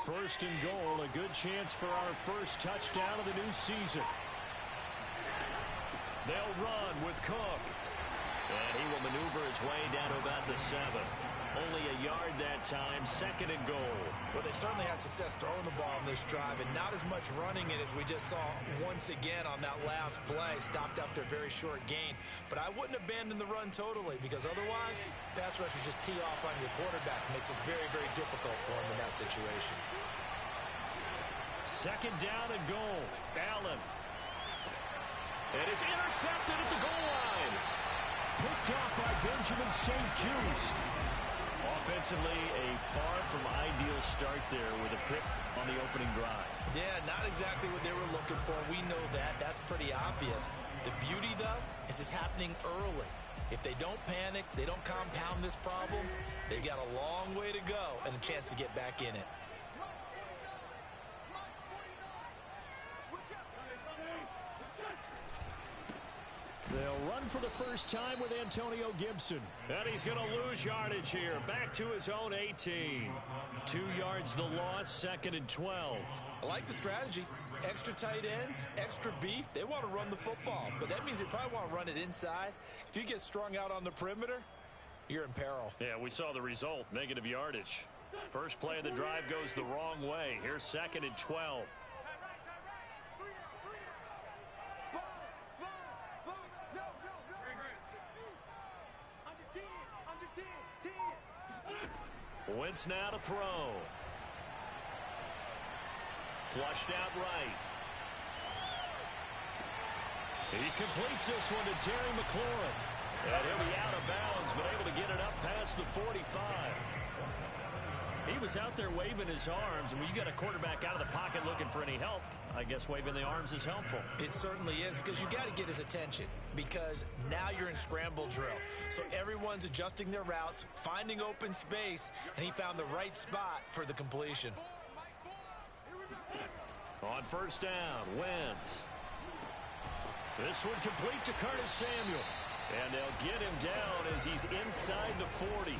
First and goal, a good chance for our first touchdown of the new season. They'll run with Cook. And he will maneuver his way down to about the 7. Only a yard that time, second and goal. Well, they certainly had success throwing the ball on this drive, and not as much running it as we just saw once again on that last play. Stopped after a very short gain. But I wouldn't abandon the run totally, because otherwise, pass rushers just tee off on your quarterback. It makes it very, very difficult for him in that situation. Second down and goal. Allen. And it's intercepted at the goal line. Picked off by Benjamin St-Juste. Offensively, a far from ideal start there with a pick on the opening drive. Yeah, not exactly what they were looking for. We know that. That's pretty obvious. The beauty, though, is it's happening early. If they don't panic, they don't compound this problem, they've got a long way to go and a chance to get back in it. They'll run for the first time with Antonio Gibson. And he's going to lose yardage here. Back to his own 18. 2 yards the loss, second and 12. I like the strategy. Extra tight ends, extra beef. They want to run the football, but that means they probably want to run it inside. If you get strung out on the perimeter, you're in peril. Yeah, we saw the result, negative yardage. First play of the drive goes the wrong way. Here's second and 12. Wentz now to throw. Flushed out right. He completes this one to Terry McLaurin. And he'll be out of bounds, but able to get it up past the 45. He was out there waving his arms, and when you got a quarterback out of the pocket looking for any help, I guess waving the arms is helpful. It certainly is, because you got to get his attention, because now you're in scramble drill. So everyone's adjusting their routes, finding open space, and he found the right spot for the completion. On first down, Wentz. This one complete to Curtis Samuel. And they'll get him down as he's inside the 40.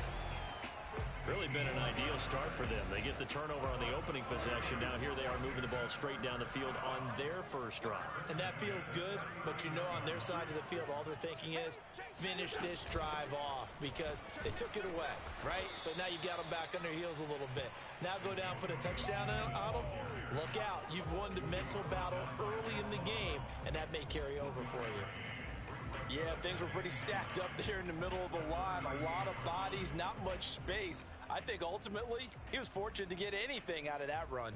Really been an ideal start for them. They get the turnover on the opening possession. Now here they are moving the ball straight down the field on their first drive. And that feels good, but you know on their side of the field, all they're thinking is finish this drive off, because they took it away, right? So now you got them back on their heels a little bit. Now go down, put a touchdown on them. Look out. You've won the mental battle early in the game, and that may carry over for you. Yeah, things were pretty stacked up there in the middle of the line. A lot of bodies, not much space. I think ultimately he was fortunate to get anything out of that run.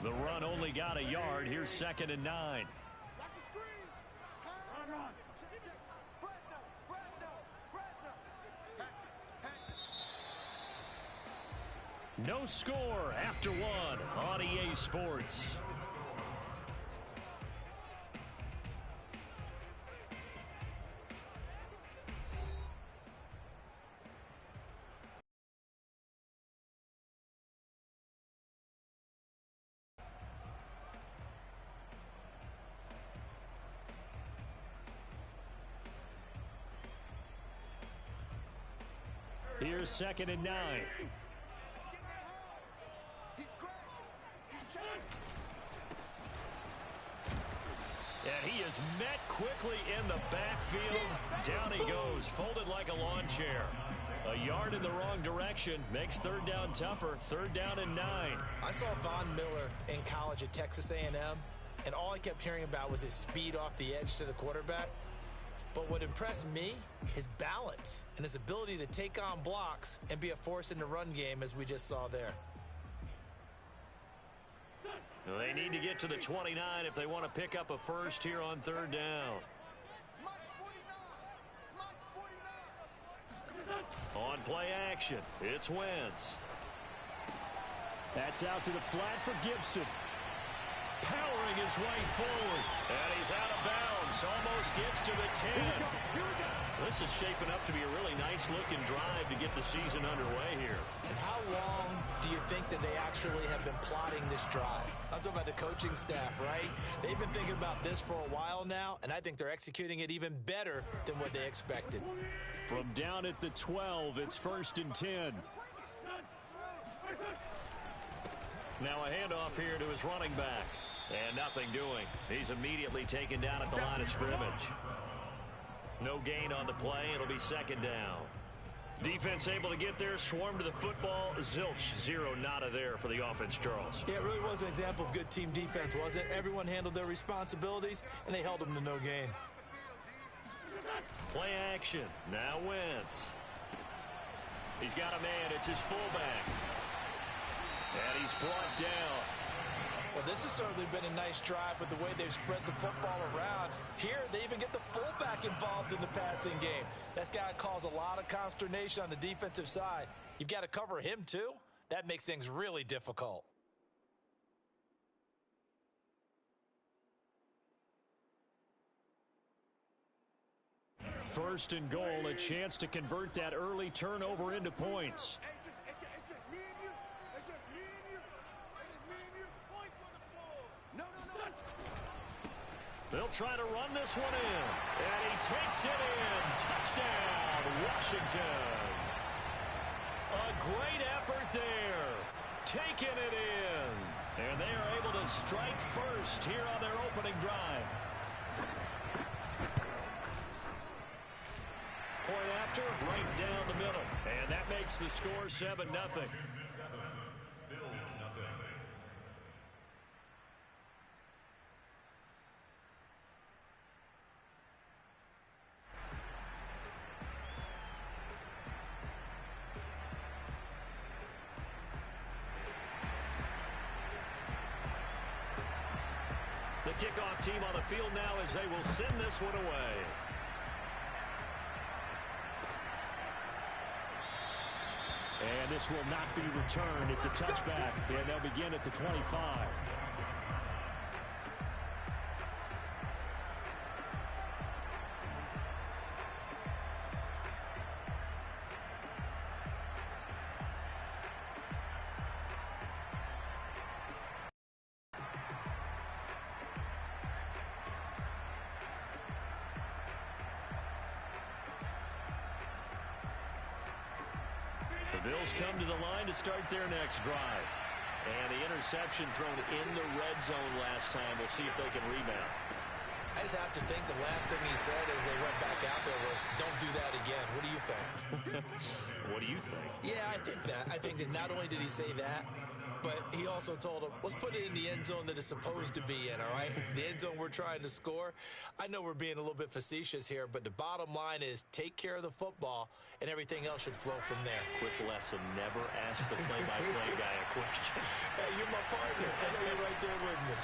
The run only got a yard. Here's second and 9. No score after one on EA Sports. Here's second and 9. And he is met quickly in the backfield. Down he goes, folded like a lawn chair. A yard in the wrong direction makes third down tougher. Third down and 9. I saw Von Miller in college at Texas A&M, and all I kept hearing about was his speed off the edge to the quarterback. But what impressed me, his balance and his ability to take on blocks and be a force in the run game, as we just saw there. They need to get to the 29 if they want to pick up a first here on third down. On play action, it's Wentz. That's out to the flat for Gibson. Powering his way forward. And he's out of bounds. Almost gets to the 10. This is shaping up to be a really nice-looking drive to get the season underway here. And how long do you think that they actually have been plotting this drive? I'm talking about the coaching staff, right? They've been thinking about this for a while now, and I think they're executing it even better than what they expected. From down at the 12, it's first and 10. Now a handoff here to his running back. And nothing doing. He's immediately taken down at the line of scrimmage. No gain on the play. It'll be second down. Defense able to get there, swarm to the football. Zilch, zero nada there for the offense, Charles. Yeah, it really was an example of good team defense, wasn't it? Everyone handled their responsibilities, and they held them to no gain. Play action. Now Wentz. He's got a man. It's his fullback. And he's brought down. Well, this has certainly been a nice drive with the way they've spread the football around. Here, they even get the fullback involved in the passing game. That's got to cause a lot of consternation on the defensive side. You've got to cover him, too. That makes things really difficult. First and goal, a chance to convert that early turnover into points. They'll try to run this one in. And he takes it in. Touchdown, Washington. A great effort there. Taking it in. And they are able to strike first here on their opening drive. Point after, right down the middle. And that makes the score 7-0. The kickoff team on the field now as they will send this one away. And this will not be returned. It's a touchback, and they'll begin at the 25. The Bills come to the line to start their next drive. And the interception thrown in the red zone last time. We'll see if they can rebound. I just have to think the last thing he said as they went back out there was, don't do that again. What do you think? What do you think? Yeah, I think that. I think that not only did he say that, but he also told him, let's put it in the end zone that it's supposed to be in, all right? The end zone we're trying to score. I know we're being a little bit facetious here, but the bottom line is take care of the football, and everything else should flow from there. Quick lesson, never ask the play-by-play guy a question. Hey, you're my partner. I know you're right there with me.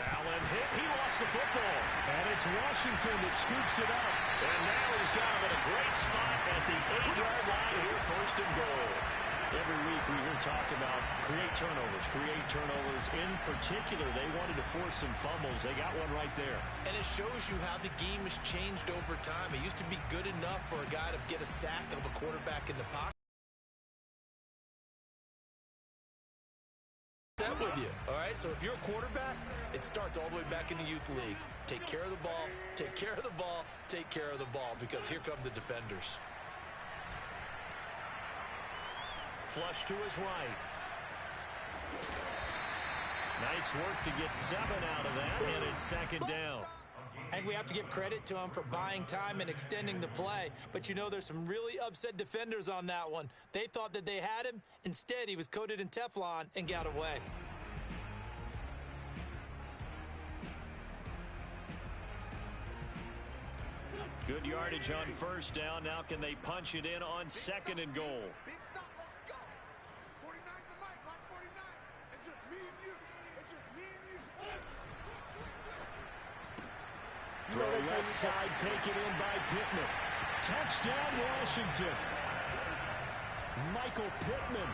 Allen hit. He lost the football. And it's Washington that scoops it up. And now he's got him in a great spot at the 8-yard line here, first and goal. Every week we hear talk about create turnovers. In particular, they wanted to force some fumbles. They got one right there. And it shows you how the game has changed over time. It used to be good enough for a guy to get a sack of a quarterback in the pocket. That with you, all right? So if you're a quarterback, it starts all the way back in the youth leagues. Take care of the ball, take care of the ball, take care of the ball, because here come the defenders. Flush to his right. Nice work to get 7 out of that, and it's second down. And we have to give credit to him for buying time and extending the play. But you know, there's some really upset defenders on that one. They thought that they had him. Instead, he was coated in Teflon and got away. Good yardage on first down. Now can they punch it in on second and goal? Big stop, let's go. 49's the mic, watch 49. It's just me and you. It's just me and you. Throw left side, taken in by Pittman. Touchdown, Washington. Michael Pittman.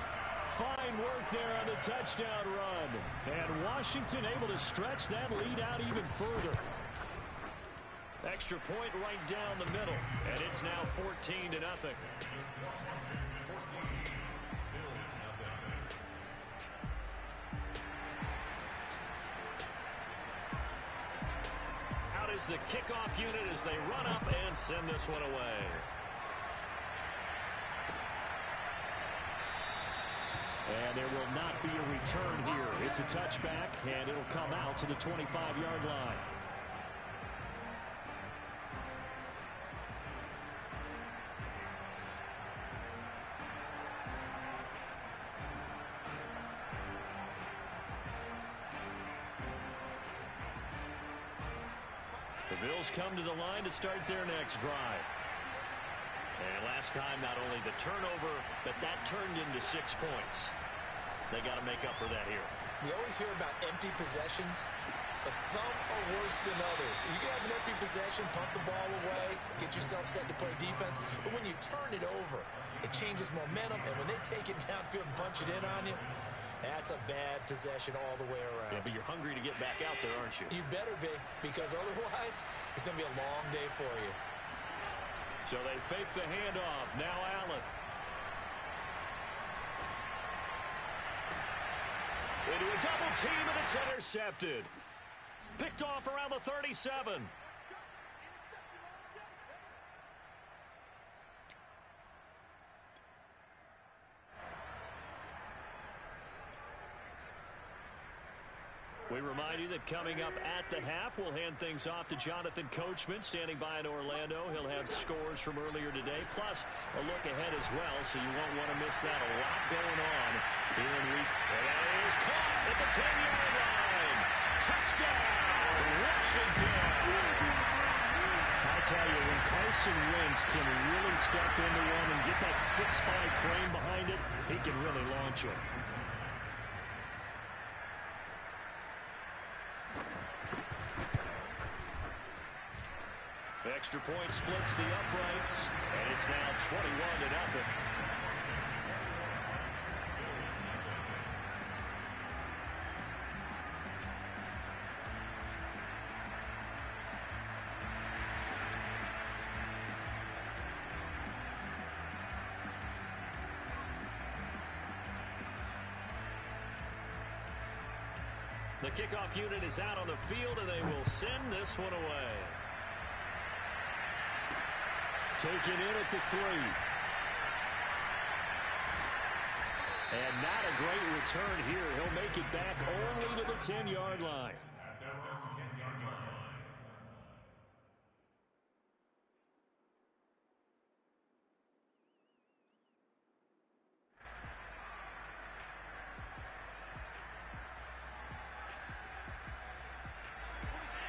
Fine work there on the touchdown run. And Washington able to stretch that lead out even further. Extra point right down the middle. And it's now 14-0. Out is the kickoff unit as they run up and send this one away. be a return here. It's a touchback, and it'll come out to the 25-yard line. The Bills come to the line to start their next drive. And last time, not only the turnover, but that turned into 6 points. They got to make up for that here. You always hear about empty possessions, but some are worse than others. You can have an empty possession, punt the ball away, get yourself set to play defense, but when you turn it over, it changes momentum, and when they take it downfield and punch it in on you, that's a bad possession all the way around. Yeah, but you're hungry to get back out there, aren't you? You better be, because otherwise, it's going to be a long day for you. So they fake the handoff. Now Allen. Into a double team, and it's intercepted. Picked off around the 37. We remind you that coming up at the half, we'll hand things off to Jonathan Coachman, standing by in Orlando. He'll have scores from earlier today, plus a look ahead as well, so you won't want to miss that. A lot going on here in week. And that is caught at the 10-yard line. Touchdown, Washington. I tell you, when Carson Wentz can really step into one and get that 6'5" frame behind it, he can really launch it. Extra point splits the uprights, and it's now 21-0. The kickoff unit is out on the field, and they will send this one away. Taken in at the 3. And not a great return here. He'll make it back only to the 10-yard line.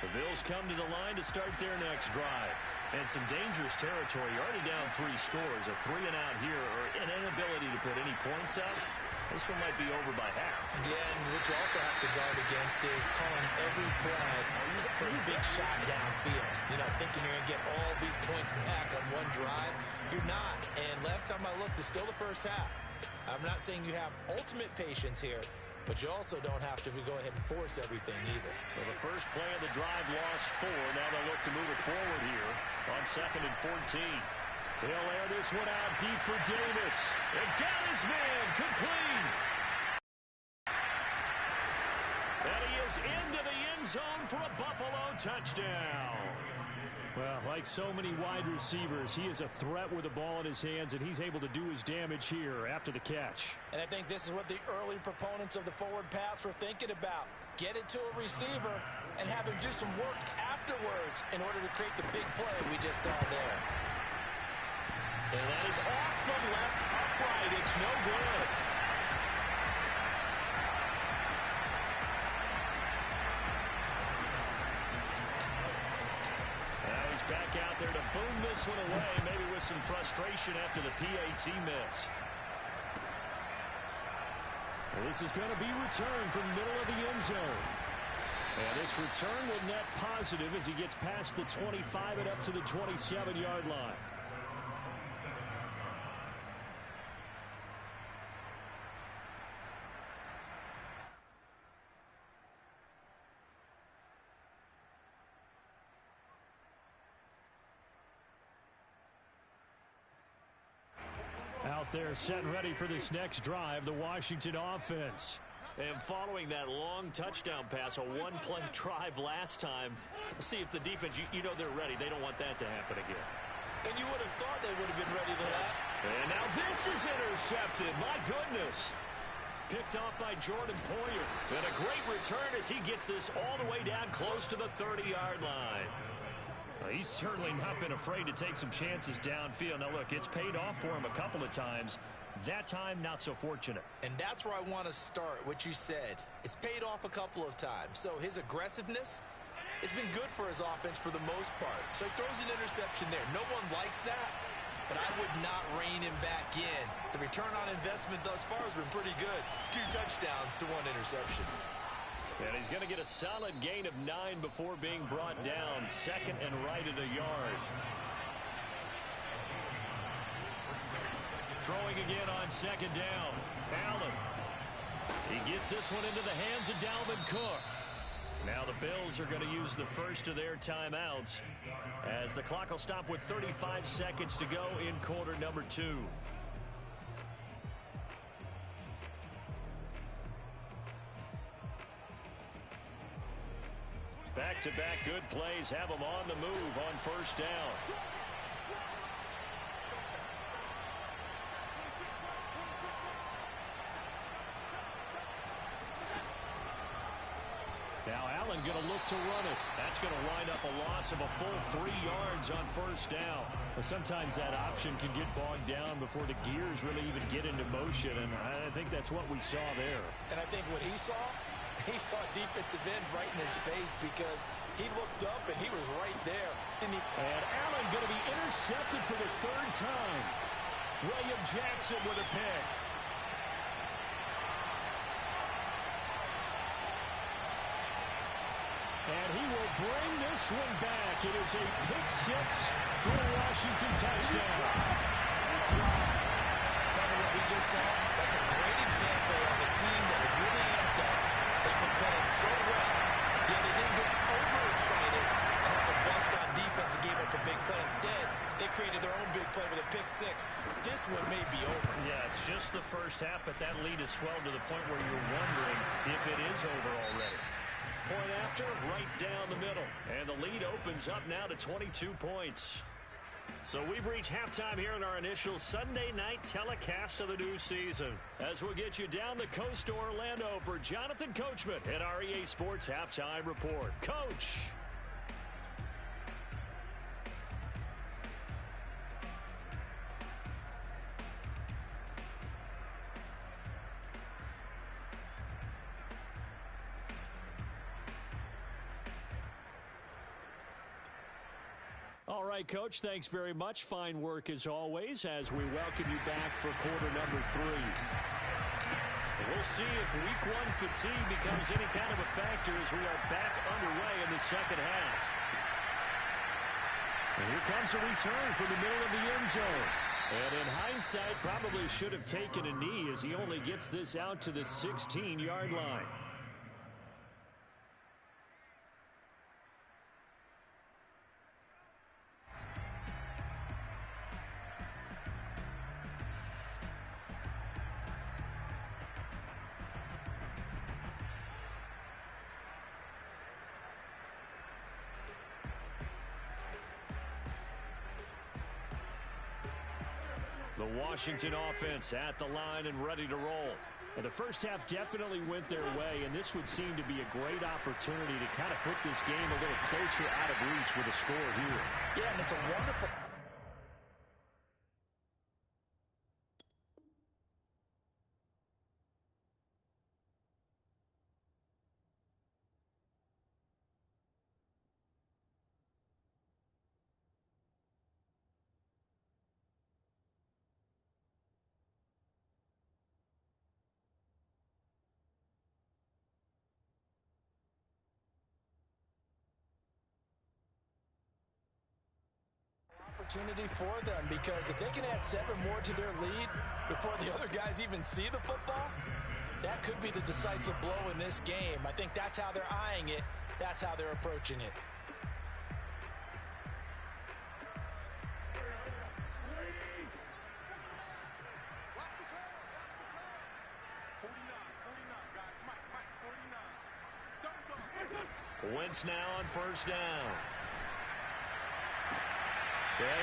The Bills come to the line to start their next drive. And some dangerous territory. You're already down 3 scores. A 3-and-out here, or an inability to put any points up. This one might be over by half. Yeah, and what you also have to guard against is calling every play for a big shot downfield. You know, thinking you're going to get all these points back on one drive. You're not. And last time I looked, it's still the first half. I'm not saying you have ultimate patience here, but you also don't have to go ahead and force everything either. Well, the first play of the drive lost 4. Now they'll look to move it forward here on 2nd and 14. He'll air this one out deep for Davis. And got his man complete. And he is into the end zone for a Buffalo touchdown. Well, like so many wide receivers, he is a threat with the ball in his hands, and he's able to do his damage here after the catch. And I think this is what the early proponents of the forward pass were thinking about. Get it to a receiver and have him do some work afterwards in order to create the big play we just saw there. And that is off the left upright. It's no good. Back out there to boom this one away, maybe with some frustration after the PAT miss. Well, this is going to be returned from the middle of the end zone. And this return will net positive as he gets past the 25 and up to the 27-yard line. Out there set and ready for this next drive, the Washington offense. And following that long touchdown pass, a one-play drive last time, let's see if the defense, you know they're ready. They don't want that to happen again. And you would have thought they would have been ready to that. And now this is intercepted. My goodness. picked off by Jordan Poyer. And a great return as he gets this all the way down close to the 30-yard line. He's certainly not been afraid to take some chances downfield. Now, look, it's paid off for him a couple of times. That time, not so fortunate. And that's where I want to start, what you said. It's paid off a couple of times. So his aggressiveness has been good for his offense for the most part. So he throws an interception there. No one likes that, but I would not rein him back in. The return on investment thus far has been pretty good. 2 touchdowns to 1 interception. And he's going to get a solid gain of 9 before being brought down. 2nd and right at a yard. Throwing again on 2nd down. Allen. He gets this one into the hands of Dalvin Cook. Now the Bills are going to use the first of their timeouts as the clock will stop with 35 seconds to go in quarter number 2. Back-to-back good plays have them on the move on first down. Now Allen going to look to run it. That's going to wind up a loss of a full 3 yards on first down. Well, sometimes that option can get bogged down before the gears really even get into motion, and I think that's what we saw there. And I think what he saw defensive end right in his face because he looked up and he was right there. And Allen going to be intercepted for the 3rd time. William Jackson with a pick. And he will bring this one back. It is a pick 6 for a Washington touchdown. Cover what we just saw. That's a great example of a team that was really amped up. They've been playing so well, yet they didn't get overexcited and have a bust on defense and gave up a big play. Instead, they created their own big play with a pick 6. This one may be over. Yeah, it's just the first half, but that lead has swelled to the point where you're wondering if it is over already. Point after, right down the middle. And the lead opens up now to 22 points. So we've reached halftime here in our initial Sunday night telecast of the new season. As we'll get you down the coast to Orlando for Jonathan Coachman at our EA Sports Halftime Report. Coach. All right, Coach, thanks very much. Fine work as always as we welcome you back for quarter number 3. We'll see if week 1 fatigue becomes any kind of a factor as we are back underway in the second half. And here comes a return from the middle of the end zone. And in hindsight, probably should have taken a knee as he only gets this out to the 16-yard line. The Washington offense at the line and ready to roll. And the first half definitely went their way, and this would seem to be a great opportunity to kind of put this game a little closer out of reach with a score here. Yeah, and it's a wonderful... opportunity for them, because if they can add 7 more to their lead before the other guys even see the football, that could be the decisive blow in this game. I think that's how they're eyeing it. That's how they're approaching it. Watch the curve. Watch the curve. 49, guys. Mike, 49. Double. Wentz now on first down.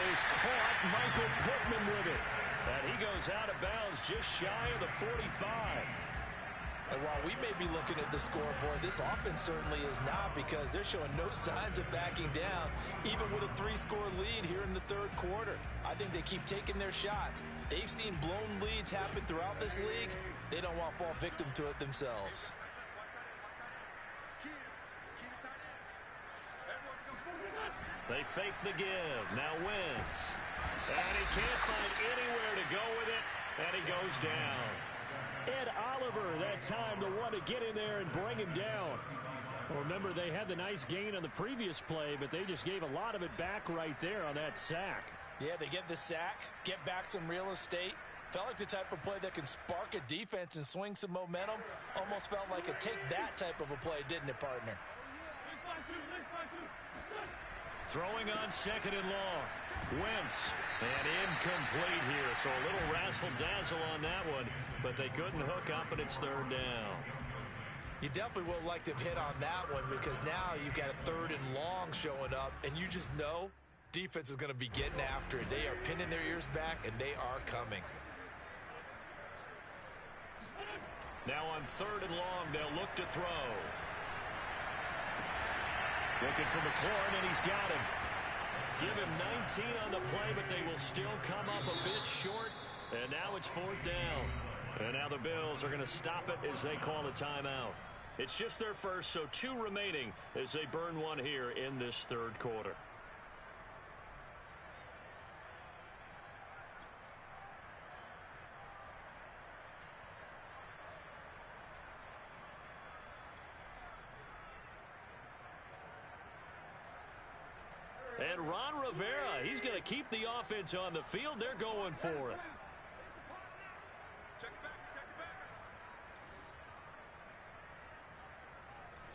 He's caught Michael Pittman with it. And he goes out of bounds just shy of the 45. And while we may be looking at the scoreboard, this offense certainly is not, because they're showing no signs of backing down, even with a 3-score lead here in the third quarter. I think they keep taking their shots. They've seen blown leads happen throughout this league. They don't want to fall victim to it themselves. They fake the give. Now Wentz. And he can't find anywhere to go with it, and he goes down. Ed Oliver, that time, the one to get in there and bring him down. Well, remember, they had the nice gain on the previous play, but they just gave a lot of it back right there on that sack. Yeah, they get the sack, get back some real estate. Felt like the type of play that can spark a defense and swing some momentum. Almost felt like a take-that type of a play, didn't it, partner? Throwing on second and long. Wentz, and incomplete here, so a little razzle-dazzle on that one, but they couldn't hook up, and it's third down. You definitely would like to have hit on that one, because now you've got a third and long showing up, and you just know defense is going to be getting after it. They are pinning their ears back, and they are coming. Now on third and long, they'll look to throw. Looking for McLaurin, and he's got him. Give him 19 on the play, but they will still come up a bit short. And now it's fourth down. And now the Bills are going to stop it as they call a timeout. It's just their first, so 2 remaining as they burn one here in this third quarter. And Ron Rivera, he's going to keep the offense on the field. They're going for it. Check it back, check it back.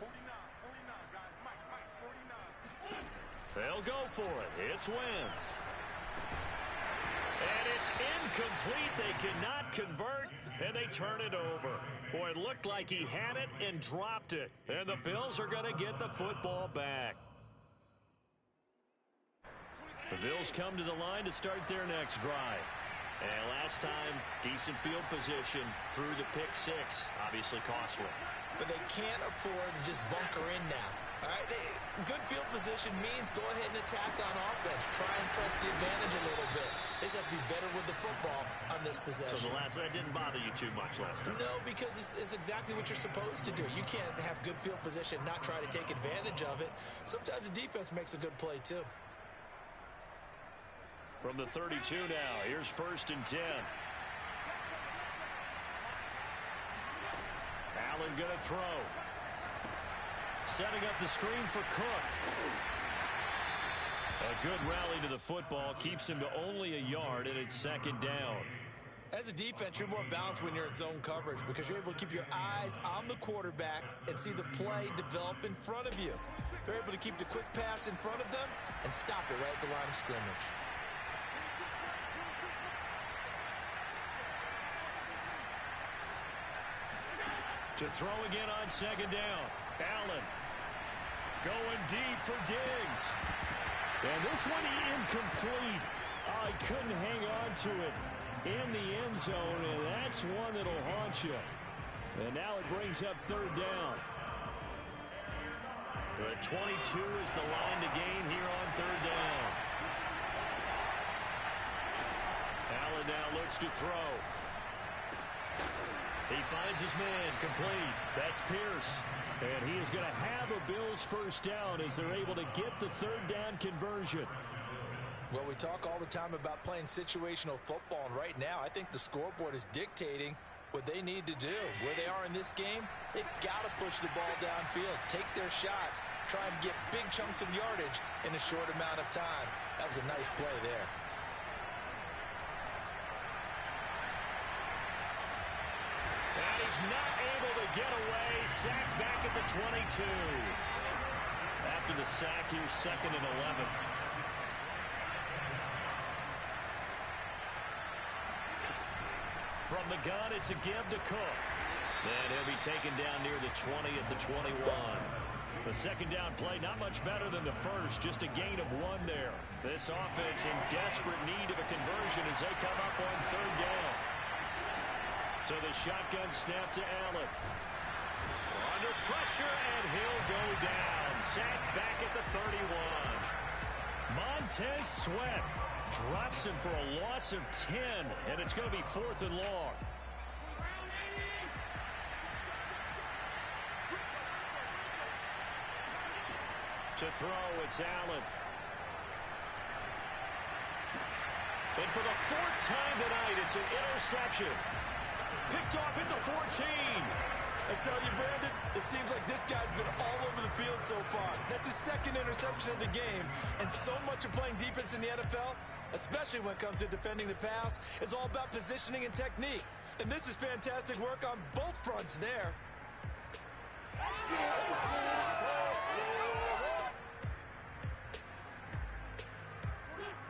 49, guys. Mike, 49. They'll go for it. It's Wentz. And it's incomplete. They cannot convert, and they turn it over. Boy, it looked like he had it and dropped it. And the Bills are going to get the football back. The Bills come to the line to start their next drive. And last time, decent field position through the pick 6. Obviously costly. But they can't afford to just bunker in now. All right, good field position means go ahead and attack on offense. Try and press the advantage a little bit. They just have to be better with the football on this possession. So that didn't bother you too much last time? No, because it's exactly what you're supposed to do. You can't have good field position, not try to take advantage of it. Sometimes the defense makes a good play, too. From the 32 now, here's first and 10. Allen going to throw. Setting up the screen for Cook. A good rally to the football keeps him to only a yard, and it's second down. As a defense, you're more balanced when you're in zone coverage because you're able to keep your eyes on the quarterback and see the play develop in front of you. They're able to keep the quick pass in front of them and stop it right at the line of scrimmage. To throw again on second down. Allen going deep for Diggs. And this one incomplete. Oh, he couldn't hang on to it in the end zone, and that's one that'll haunt you. And now it brings up third down. The 22 is the line to gain here on third down. Allen now looks to throw. He finds his man complete. That's Pierce. And he is going to have a Bills first down as they're able to get the third down conversion. Well, we talk all the time about playing situational football, and right now I think the scoreboard is dictating what they need to do. Where they are in this game, they've got to push the ball downfield, take their shots, try and get big chunks of yardage in a short amount of time. That was a nice play there. And he's not able to get away. Sacked back at the 22. After the sack, here's second and 11. From the gun, it's a give to Cook. And he'll be taken down near the 20 at the 21. The second down play, not much better than the first, just a gain of 1 there. This offense in desperate need of a conversion as they come up on third down. So the shotgun snap to Allen. Under pressure, and he'll go down. Sacked back at the 31. Montez Sweat drops him for a loss of 10, and it's going to be 4th and long. To throw, it's Allen. And for the 4th time tonight, it's an interception. Picked off at the 14. I tell you, Brandon, it seems like this guy's been all over the field so far. That's his 2nd interception of the game. And so much of playing defense in the NFL, especially when it comes to defending the pass, is all about positioning and technique. And this is fantastic work on both fronts there.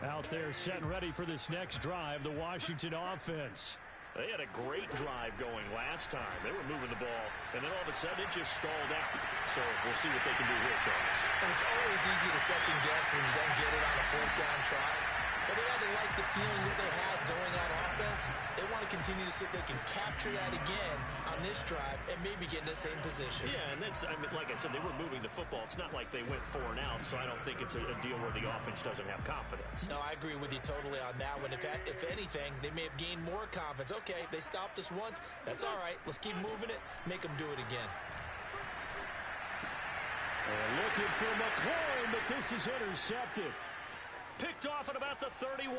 Out there set and ready for this next drive, the Washington offense. They had a great drive going last time. They were moving the ball, and then all of a sudden it just stalled out. So we'll see what they can do here, Charles. And it's always easy to second guess when you don't get it on a 4th down try. But they had to like the feeling that they had going out offense. They want to continue to see if they can capture that again on this drive and maybe get in the same position. Yeah, and that's, I mean, like I said, they were moving the football. It's not like they went 4 and out, so I don't think it's a deal where the offense doesn't have confidence. No, I agree with you totally on that one. If anything, they may have gained more confidence. Okay, they stopped us once. That's all right. Let's keep moving it. Make them do it again. Looking for McLaurin, but this is intercepted. Picked off at about the 31.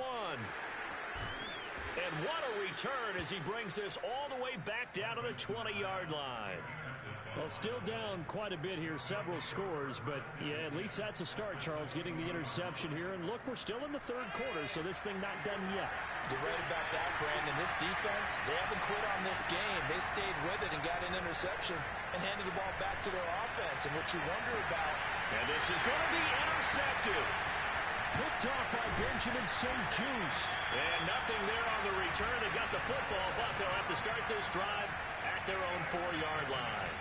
And what a return as he brings this all the way back down to the 20-yard line. Well, still down quite a bit here, several scores, but yeah, at least that's a start, Charles, getting the interception here. And look, we're still in the 3rd quarter, so this thing not done yet. You're right about that, Brandon. This defense, they haven't quit on this game. They stayed with it and got an interception and handed the ball back to their offense. And what you wonder about... And this is going to be intercepted. Picked off by Benjamin St-Juste. And nothing there on the return. They got the football, but they'll have to start this drive at their own 4-yard line.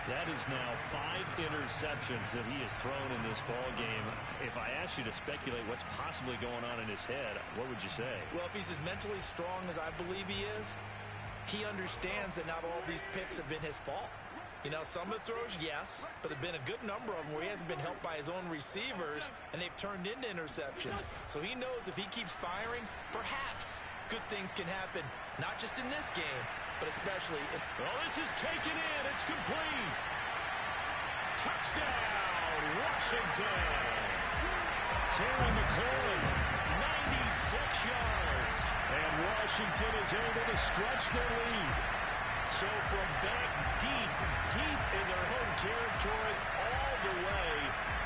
That is now 5 interceptions that he has thrown in this ball game. If I asked you to speculate what's possibly going on in his head, what would you say? Well, if he's as mentally strong as I believe he is, he understands that not all these picks have been his fault. You know, some of the throws, yes, but there have been a good number of them where he hasn't been helped by his own receivers, and they've turned into interceptions. So he knows if he keeps firing, perhaps good things can happen, not just in this game, but especially in... Well, this is taken in. It's complete. Touchdown, Washington. Terry McLaurin, 96 yards. And Washington is able to stretch their lead. So from back deep in their home territory, all the way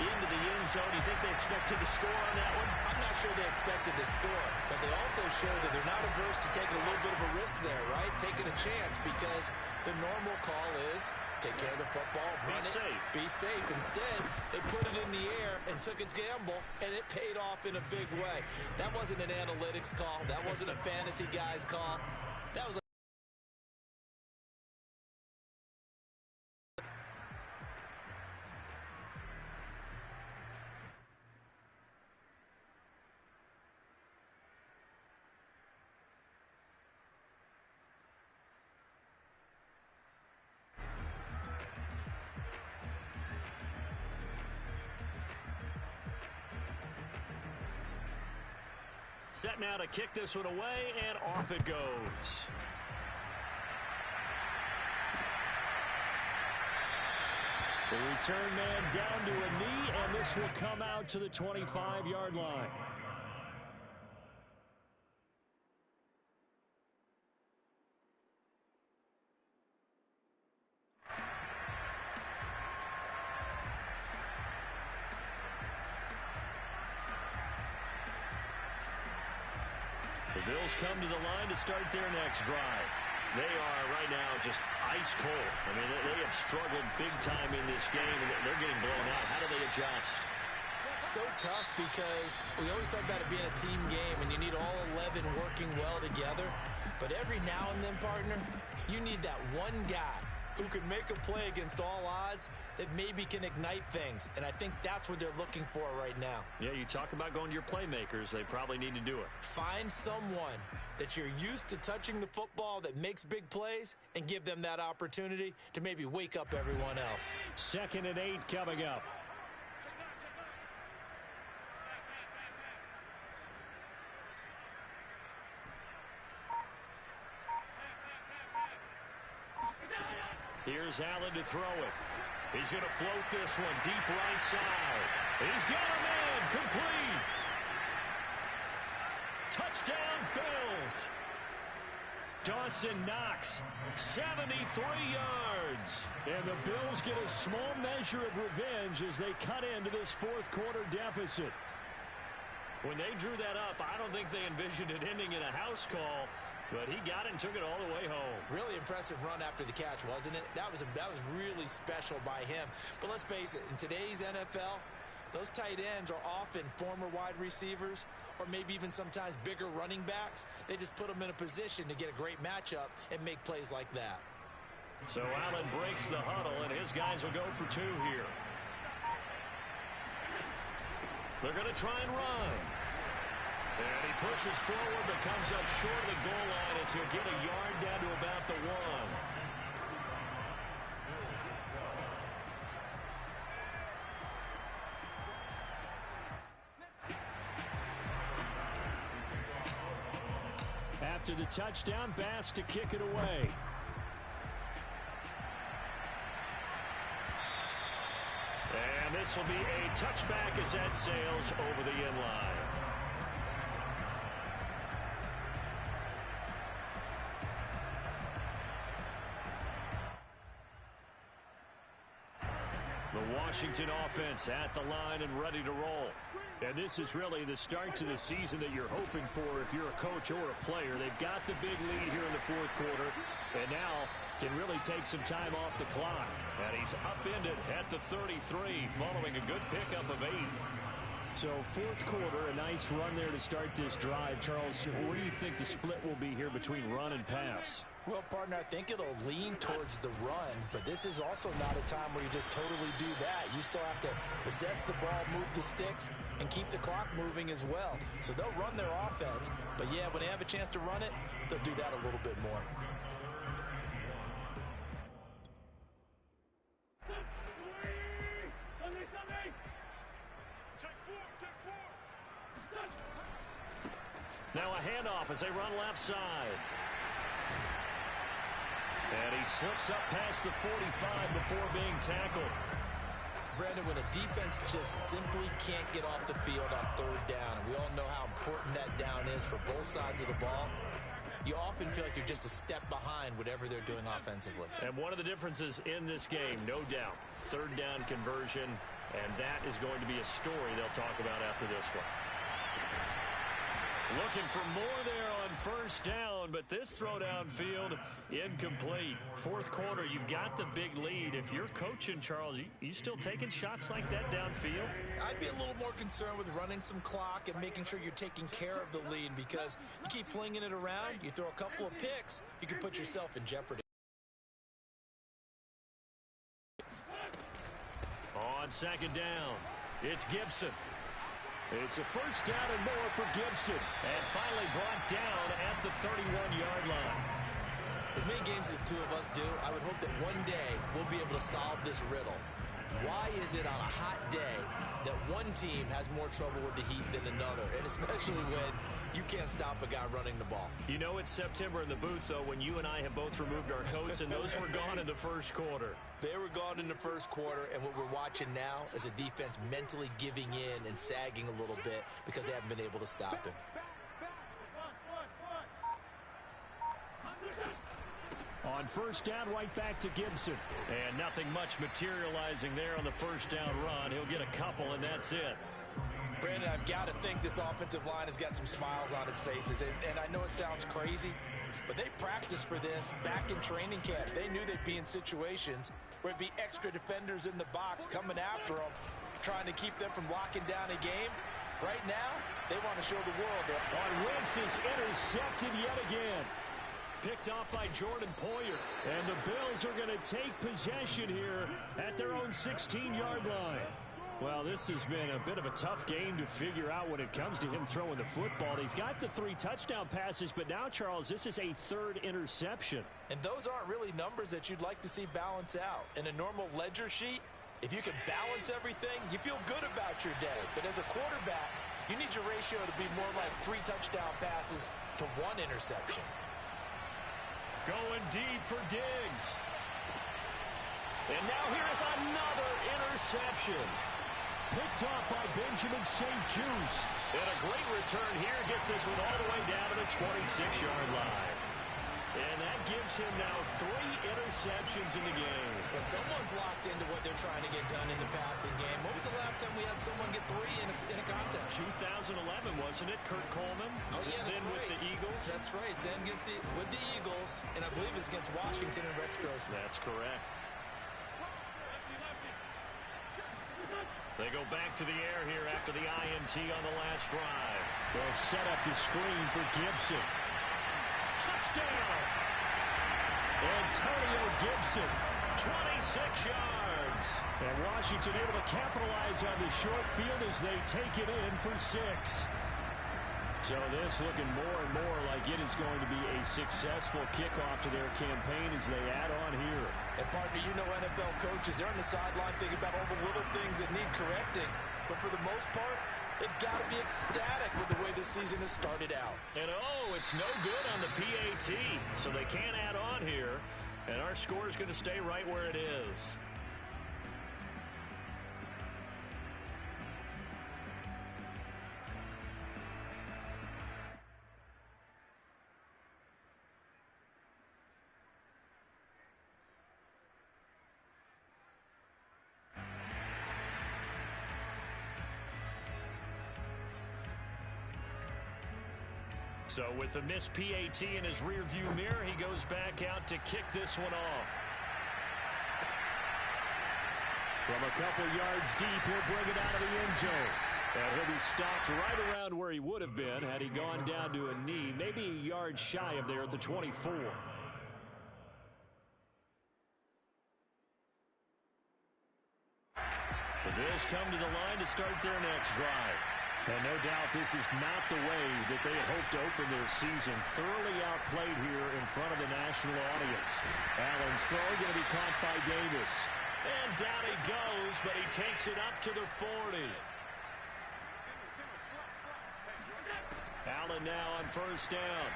into the end zone, you think they expected to score on that one? I'm not sure they expected to score, but they also show that they're not averse to taking a little bit of a risk there, right? Taking a chance, because the normal call is take care of the football, run it, be safe. Instead, they put it in the air and took a gamble, and it paid off in a big way. That wasn't an analytics call. That wasn't a fantasy guy's call. That was a set now to kick this one away, and off it goes. The return man down to a knee, and this will come out to the 25-yard line. The Bills come to the line to start their next drive. They are right now just ice cold. I mean, they have struggled big time in this game, and they're getting blown out. How do they adjust? So tough, because we always talk about it being a team game, and you need all 11 working well together. But every now and then, partner, you need that one guy who can make a play against all odds that maybe can ignite things. And I think that's what they're looking for right now. Yeah, you talk about going to your playmakers. They probably need to do it. Find someone that you're used to touching the football that makes big plays and give them that opportunity to maybe wake up everyone else. 2nd and 8 coming up. Here's Allen to throw it. He's going to float this one deep right side. He's got a man complete. Touchdown, Bills. Dawson Knox, 73 yards. And the Bills get a small measure of revenge as they cut into this fourth quarter deficit. When they drew that up, I don't think they envisioned it ending in a house call. But he got it and took it all the way home. Really impressive run after the catch, wasn't it? That was really special by him. But let's face it, in today's NFL, those tight ends are often former wide receivers or maybe even sometimes bigger running backs. They just put them in a position to get a great matchup and make plays like that. So Allen breaks the huddle, and his guys will go for 2 here. They're going to try and run. And he pushes forward but comes up short of the goal line as he'll get a yard down to about the 1. After the touchdown, Bass to kick it away. And this will be a touchback as that sails over the end line. The Washington offense at the line and ready to roll. And this is really the start to the season that you're hoping for if you're a coach or a player. They've got the big lead here in the fourth quarter and now can really take some time off the clock. And he's upended at the 33 following a good pickup of 8. So fourth quarter, a nice run there to start this drive. Charles, what do you think the split will be here between run and pass? Well, partner, I think it'll lean towards the run, but this is also not a time where you just totally do that. You still have to possess the ball, move the sticks, and keep the clock moving as well. So they'll run their offense, but yeah, when they have a chance to run it, they'll do that a little bit more. Now a handoff as they run left side. And he slips up past the 45 before being tackled. Brandon, when a defense just simply can't get off the field on 3rd down, and we all know how important that down is for both sides of the ball, you often feel like you're just a step behind whatever they're doing offensively. And one of the differences in this game, no doubt, 3rd down conversion, and that is going to be a story they'll talk about after this one. Looking for more there on 1st down, but this throw downfield incomplete. Fourth quarter, you've got the big lead. If you're coaching, Charles, you still taking shots like that downfield? I'd be a little more concerned with running some clock and making sure you're taking care of the lead, because you keep flinging it around, you throw a couple of picks, you can put yourself in jeopardy. On 2nd down, it's Gibson. It's a 1st down and more for Gibson. And finally brought down at the 31-yard line. As many games as the two of us do, I would hope that one day we'll be able to solve this riddle. Why is it on a hot day that one team has more trouble with the heat than another, and especially when you can't stop a guy running the ball? You know it's September in the booth, though, when you and I have both removed our coats, and those were gone in the first quarter. They were gone in the first quarter, and what we're watching now is a defense mentally giving in and sagging a little bit because they haven't been able to stop him. On 1st down, right back to Gibson. And nothing much materializing there on the 1st down run. He'll get a couple, and that's it. Brandon, I've got to think this offensive line has got some smiles on its faces. And I know it sounds crazy, but they practiced for this back in training camp. They knew they'd be in situations where it'd be extra defenders in the box coming after them, trying to keep them from locking down a game. Right now, they want to show the world that Wentz is intercepted yet again. Picked off by Jordan Poyer. And the Bills are going to take possession here at their own 16-yard line. Well, this has been a bit of a tough game to figure out when it comes to him throwing the football. He's got the 3 touchdown passes, but now, Charles, this is a 3rd interception. And those aren't really numbers that you'd like to see balance out. In a normal ledger sheet, if you can balance everything, you feel good about your day. But as a quarterback, you need your ratio to be more like 3 touchdown passes to 1 interception. Going deep for Diggs. And now here is another interception. Picked off by Benjamin St-Juste. And a great return here gets this one all the way down to the 26-yard line. And that gives him now 3 interceptions in the game. Well, someone's locked into what they're trying to get done in the passing game. When was the last time we had someone get 3 in a contest? 2011, wasn't it? Kurt Coleman. Oh, yeah, that's then right. With the Eagles. That's right. Then with the Eagles, and I believe it's against Washington and Rex Grossman. That's correct. They go back to the air here after the INT on the last drive. They'll set up the screen for Gibson. Touchdown! Antonio Gibson, 26 yards. And Washington able to capitalize on the short field as they take it in for 6. So this looking more and more like it is going to be a successful kickoff to their campaign as they add on here. And partner, you know NFL coaches, they're on the sideline thinking about all the little things that need correcting. But for the most part, they've got to be ecstatic with the way this season has started out. And oh, it's no good on the PAT. So they can't add on here. And our score is going to stay right where it is. So with the missed PAT in his rearview mirror, he goes back out to kick this one off. From a couple yards deep, he'll bring it out of the end zone. And he'll be stopped right around where he would have been had he gone down to a knee, maybe a yard shy of there at the 24. The Bills come to the line to start their next drive. And no doubt this is not the way that they had hoped to open their season. Thoroughly outplayed here in front of the national audience. Allen's throw going to be caught by Davis. And down he goes, but he takes it up to the 40. Allen now on first down.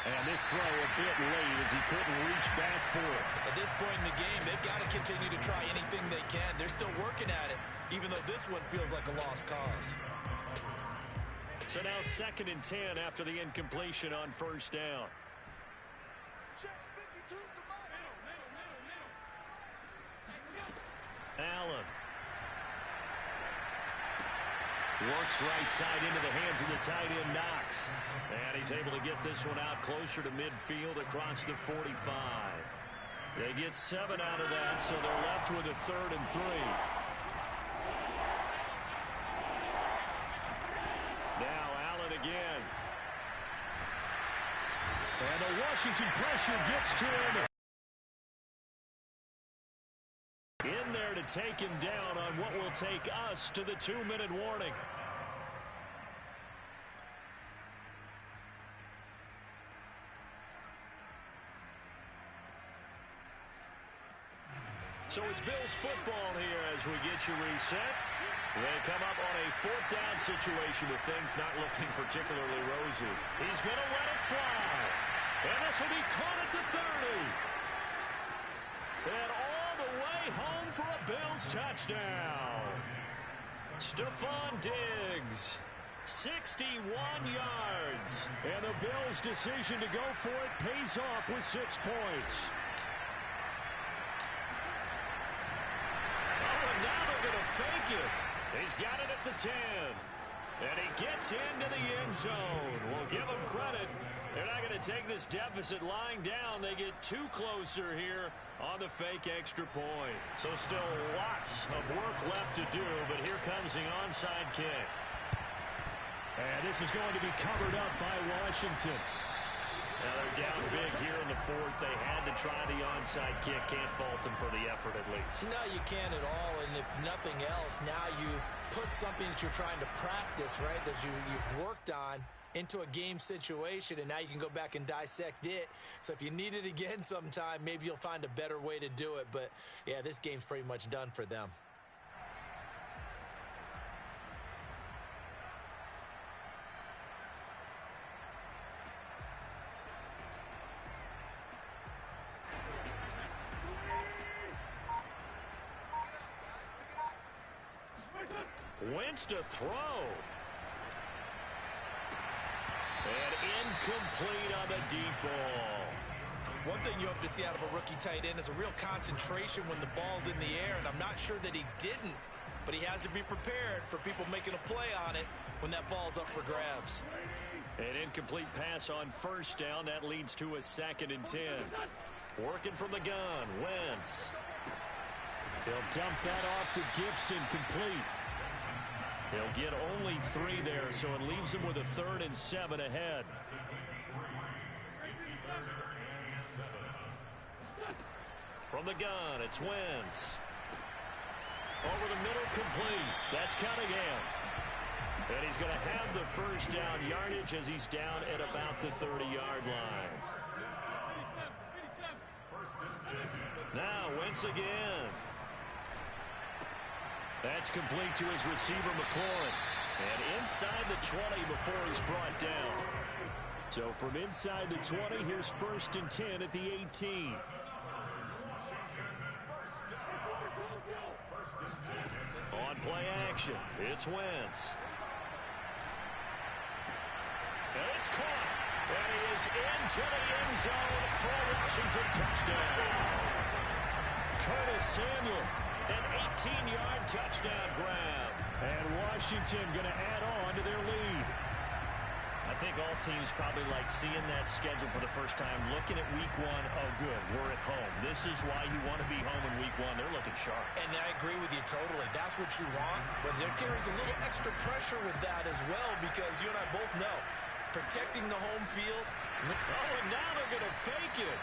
And this throw a bit late as he couldn't reach back for it. At this point in the game, they've got to continue to try anything they can. They're still working at it, even though this one feels like a lost cause. So now 2nd and 10 after the incompletion on first down. Allen. Works right side into the hands of the tight end, Knox. And he's able to get this one out closer to midfield across the 45. They get 7 out of that, so they're left with a 3rd and 3. Now Allen again. And the Washington pressure gets to him. In there to take him down on what will take us to the 2-minute warning. So it's Bills football here as we get you reset. They come up on a 4th down situation with things not looking particularly rosy. He's going to let it fly. And this will be caught at the 30. And all the way home for a Bills touchdown. Stephon Diggs, 61 yards. And the Bills' decision to go for it pays off with 6 points. Fake it. He's got it at the 10. And he gets into the end zone. We'll give him credit. They're not going to take this deficit lying down. They get 2 closer here on the fake extra point. So still lots of work left to do, but here comes the onside kick. And this is going to be covered up by Washington. Now they're down big here in the fourth. They had to try the onside kick. Can't fault them for the effort at least. No, you can't at all. And if nothing else, now you've put something that you're trying to practice, right, that you've worked on into a game situation, and now you can go back and dissect it. So if you need it again sometime, maybe you'll find a better way to do it. But, yeah, this game's pretty much done for them. Wentz to throw. And incomplete on the deep ball. One thing you hope to see out of a rookie tight end is a real concentration when the ball's in the air, and I'm not sure that he didn't, but he has to be prepared for people making a play on it when that ball's up for grabs. An incomplete pass on first down. That leads to a 2nd and 10. Working from the gun, Wentz. He'll dump that off to Gibson, complete. He'll get only 3 there, so it leaves him with a 3rd and 7 ahead. From the gun, it's Wentz. Over the middle, complete. That's Cunningham. And he's going to have the first down yardage as he's down at about the 30-yard line. Now, Wentz again. That's complete to his receiver, McLaurin. And inside the 20 before he's brought down. So from inside the 20, here's 1st and 10 at the 18. On play action, it's Wentz. And it's caught. And he is into the end zone for a Washington touchdown. Curtis Samuel. An 18-yard touchdown grab. And Washington going to add on to their lead. I think all teams probably like seeing that schedule for the first time, looking at week 1. Oh, good, we're at home. This is why you want to be home in week 1. They're looking sharp. And I agree with you totally. That's what you want. But there carries a little extra pressure with that as well, because you and I both know protecting the home field. Oh, and now they're going to fake it.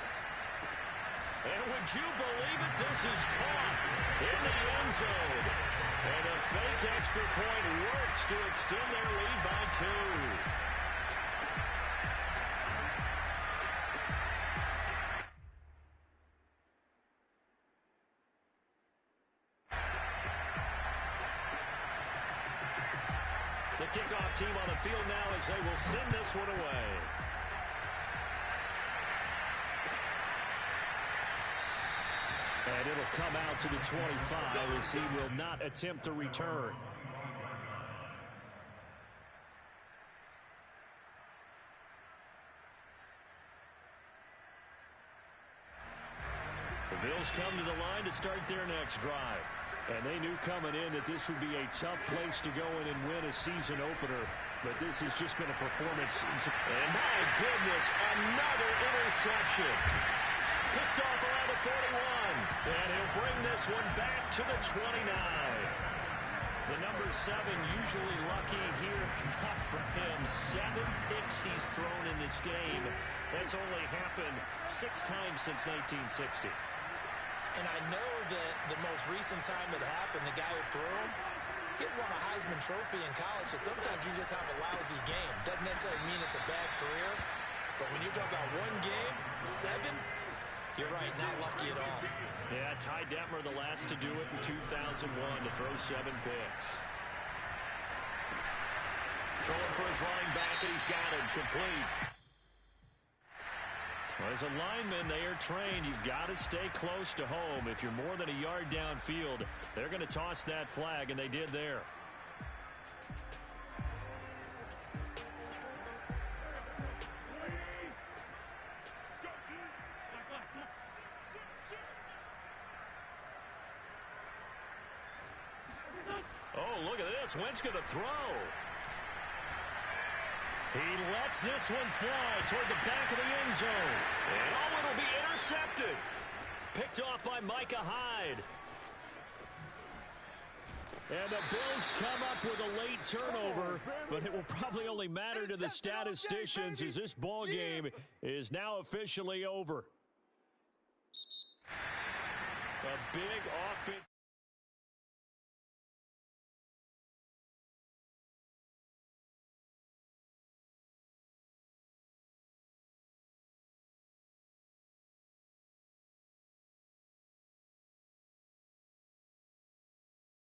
And would you believe it? This is caught in the end zone. And a fake extra point works to extend their lead by 2. The kickoff team on the field now as they will send this one away. And it'll come out to the 25 as he will not attempt to return. The Bills come to the line to start their next drive. And they knew coming in that this would be a tough place to go in and win a season opener. But this has just been a performance. And my goodness, another interception. Picked off around the 41. And he'll bring this one back to the 29. The number 7 usually lucky here. Not for him. 7 picks he's thrown in this game. That's only happened 6 times since 1960. And I know that the most recent time it happened, the guy who threw him, he won a Heisman Trophy in college, so sometimes you just have a lousy game. Doesn't necessarily mean it's a bad career, but when you're talking about one game, 7, you're right, not lucky at all. Yeah, Ty Detmer, the last to do it in 2001, to throw 7 picks. Throwing for his running back, and he's got it complete. Well, as a lineman, they are trained. You've got to stay close to home. If you're more than a yard downfield, they're going to toss that flag, and they did there. Oh, look at this. Wentz going to throw. He lets this one fly toward the back of the end zone. And oh, it'll be intercepted. Picked off by Micah Hyde. And the Bills come up with a late turnover, but it will probably only matter to the statisticians as this ball game is now officially over. A big offense.